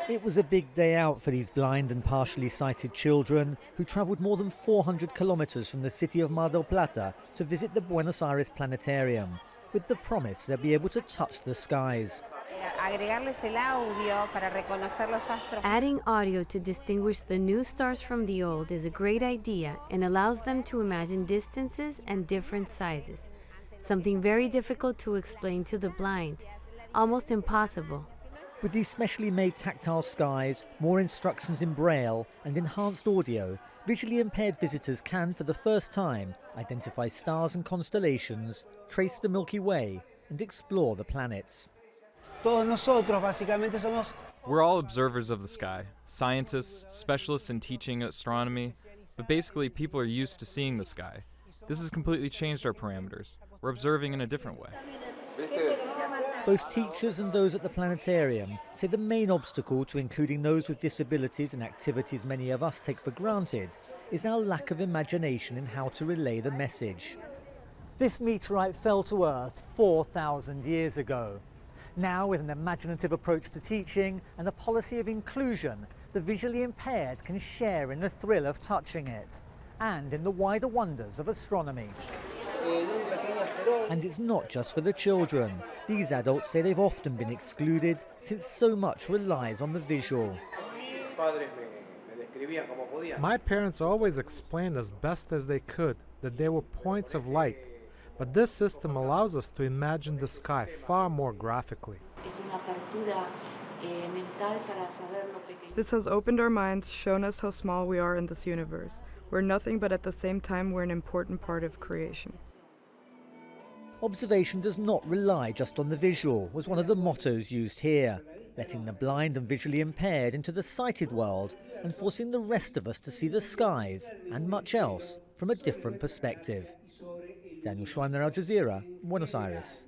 It was a big day out for these blind and partially sighted children who travelled more than 400 kilometres from the city of Mar del Plata to visit the Buenos Aires planetarium, with the promise they'll be able to touch the skies. Adding audio to distinguish the new stars from the old is a great idea and allows them to imagine distances and different sizes, something very difficult to explain to the blind, almost impossible. With these specially made tactile skies, more instructions in Braille and enhanced audio, visually impaired visitors can, for the first time, identify stars and constellations, trace the Milky Way and explore the planets. We're all observers of the sky, scientists, specialists in teaching astronomy, but basically people are used to seeing the sky. This has completely changed our parameters. We're observing in a different way. Both teachers and those at the planetarium say the main obstacle to including those with disabilities in activities many of us take for granted is our lack of imagination in how to relay the message. This meteorite fell to Earth 4,000 years ago. Now, with an imaginative approach to teaching and a policy of inclusion, the visually impaired can share in the thrill of touching it and in the wider wonders of astronomy. And it's not just for the children. These adults say they've often been excluded since so much relies on the visual. My parents always explained as best as they could that there were points of light, but this system allows us to imagine the sky far more graphically. This has opened our minds, shown us how small we are in this universe. We're nothing, but at the same time we're an important part of creation. Observation does not rely just on the visual, was one of the mottos used here, letting the blind and visually impaired into the sighted world and forcing the rest of us to see the skies and much else from a different perspective. Daniel Schweimler, Al Jazeera, Buenos Aires.